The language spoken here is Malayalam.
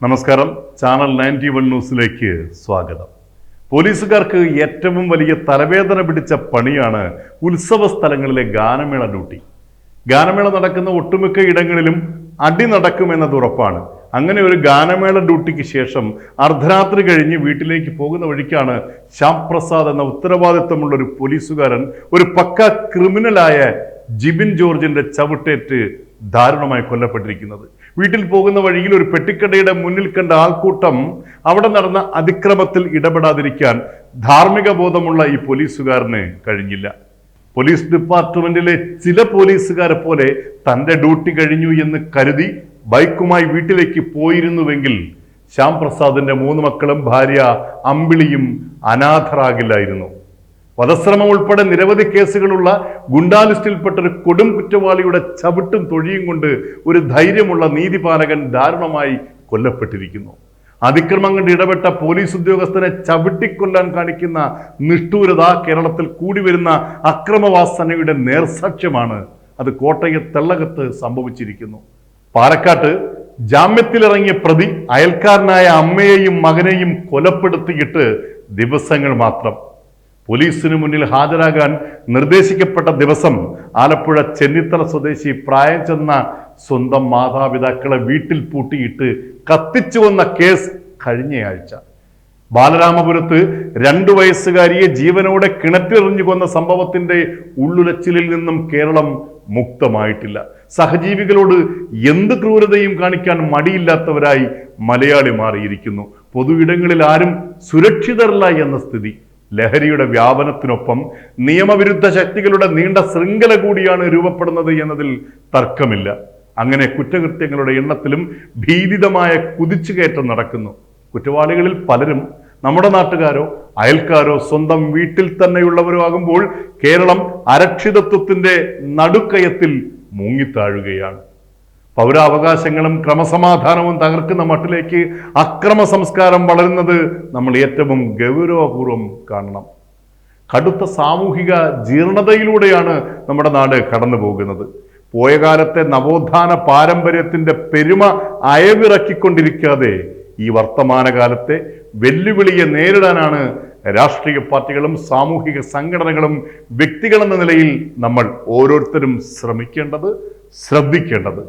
നമസ്കാരം. ചാനൽ 91 ന്യൂസിലേക്ക് സ്വാഗതം. പോലീസുകാർക്ക് ഏറ്റവും വലിയ തലവേദന പിടിച്ച പണിയാണ് ഉത്സവ സ്ഥലങ്ങളിലെ ഗാനമേള ഡ്യൂട്ടി. ഗാനമേള നടക്കുന്ന ഒട്ടുമിക്ക ഇടങ്ങളിലും അടി നടക്കുമെന്നത് ഉറപ്പാണ്. അങ്ങനെ ഒരു ഗാനമേള ഡ്യൂട്ടിക്ക് ശേഷം അർദ്ധരാത്രി കഴിഞ്ഞ് വീട്ടിലേക്ക് പോകുന്ന വഴിക്കാണ് ശ്യാം പ്രസാദ് എന്ന ഉത്തരവാദിത്തമുള്ള ഒരു പോലീസുകാരൻ ഒരു പക്ക ക്രിമിനലായ ജിബിൻ ജോർജിന്റെ ചവിട്ടേറ്റ് ദാരുണമായി കൊല്ലപ്പെട്ടിരിക്കുന്നത്. വീട്ടിൽ പോകുന്ന വഴിയിൽ ഒരു പെട്ടിക്കടയുടെ മുന്നിൽ കണ്ട ആൾക്കൂട്ടം അവിടെ നടന്ന അതിക്രമത്തിൽ ഇടപെടാതിരിക്കാൻ ധാർമ്മിക ബോധമുള്ള ഈ പോലീസുകാരന് കഴിഞ്ഞില്ല. പോലീസ് ഡിപ്പാർട്ട്മെന്റിലെ ചില പോലീസുകാരെ പോലെ തന്റെ ഡ്യൂട്ടി കഴിഞ്ഞു എന്ന് കരുതി ബൈക്കുമായി വീട്ടിലേക്ക് പോയിരുന്നുവെങ്കിൽ ശ്യാം പ്രസാദിന്റെ 3 മക്കളും ഭാര്യ അമ്പിളിയും അനാഥരാകില്ലായിരുന്നു. വധശ്രമം ഉൾപ്പെടെ നിരവധി കേസുകളുള്ള ഗുണ്ടാലിസ്റ്റിൽപ്പെട്ട ഒരു കൊടും കുറ്റവാളിയുടെ ചവിട്ടും തൊഴിയും കൊണ്ട് ഒരു ധൈര്യമുള്ള നീതിപാലകൻ ദാരുണമായി കൊല്ലപ്പെട്ടിരിക്കുന്നു. അതിക്രമം കൊണ്ട് ഇടപെട്ട പോലീസ് ഉദ്യോഗസ്ഥനെ ചവിട്ടിക്കൊല്ലാൻ കാണിക്കുന്ന നിഷ്ഠൂരത കേരളത്തിൽ കൂടി വരുന്ന അക്രമവാസനയുടെ നേർസാക്ഷ്യമാണ്. അത് കോട്ടയം തെള്ളകത്ത് സംഭവിച്ചിരിക്കുന്നു. പാലക്കാട്ട് ജാമ്യത്തിലിറങ്ങിയ പ്രതി അയൽക്കാരനായ അമ്മയെയും മകനെയും കൊലപ്പെടുത്തിയിട്ട് ദിവസങ്ങൾ മാത്രം. പോലീസിന് മുന്നിൽ ഹാജരാകാൻ നിർദ്ദേശിക്കപ്പെട്ട ദിവസം ആലപ്പുഴ ചെന്നിത്തല സ്വദേശി പ്രായം ചെന്ന സ്വന്തം മാതാപിതാക്കളെ വീട്ടിൽ പൂട്ടിയിട്ട് കത്തിച്ചു വന്ന കേസ് കഴിഞ്ഞയാഴ്ച. ബാലരാമപുരത്ത് 2 വയസ്സുകാരിയെ ജീവനോടെ കിണറ്റിലെറിഞ്ഞു കൊന്ന സംഭവത്തിന്റെ ഉള്ളുലച്ചിലിൽ നിന്നും കേരളം മുക്തമായിട്ടില്ല. സഹജീവികളോട് എന്ത് ക്രൂരതയും കാണിക്കാൻ മടിയില്ലാത്തവരായി മലയാളി മാറിയിരിക്കുന്നു. പൊതു ഇടങ്ങളിൽ ആരും സുരക്ഷിതരല്ല എന്ന സ്ഥിതി. ലഹരിയുടെ വ്യാപനത്തിനൊപ്പം നിയമവിരുദ്ധ ശക്തികളുടെ നീണ്ട ശൃംഖല കൂടിയാണ് രൂപപ്പെടുന്നത് എന്നതിൽ തർക്കമില്ല. അങ്ങനെ കുറ്റകൃത്യങ്ങളുടെ എണ്ണത്തിലും ഭീതിതമായ കുതിച്ചുകയറ്റം നടക്കുന്നു. കുറ്റവാളികളിൽ പലരും നമ്മുടെ നാട്ടുകാരോ അയൽക്കാരോ സ്വന്തം വീട്ടിൽ തന്നെയുള്ളവരോ ആകുമ്പോൾ കേരളം അരക്ഷിതത്വത്തിന്റെ നടുക്കയത്തിൽ മുങ്ങിത്താഴുകയാണ്. പൗരാവകാശങ്ങളും ക്രമസമാധാനവും തകർക്കുന്ന മട്ടിലേക്ക് അക്രമ സംസ്കാരം വളരുന്നത് നമ്മൾ ഏറ്റവും ഗൗരവപൂർവ്വം കാണണം. കടുത്ത സാമൂഹിക ജീർണതയിലൂടെയാണ് നമ്മുടെ നാട് കടന്നു പോകുന്നത്. പോയ കാലത്തെ നവോത്ഥാന പാരമ്പര്യത്തിന്റെ പെരുമ അയവിറക്കിക്കൊണ്ടിരിക്കാതെ ഈ വർത്തമാനകാലത്തെ വെല്ലുവിളിയെ നേരിടാനാണ് രാഷ്ട്രീയ പാർട്ടികളും സാമൂഹിക സംഘടനകളും വ്യക്തികളെന്ന നിലയിൽ നമ്മൾ ഓരോരുത്തരും ശ്രമിക്കേണ്ടത്, ശ്രദ്ധിക്കേണ്ടത്.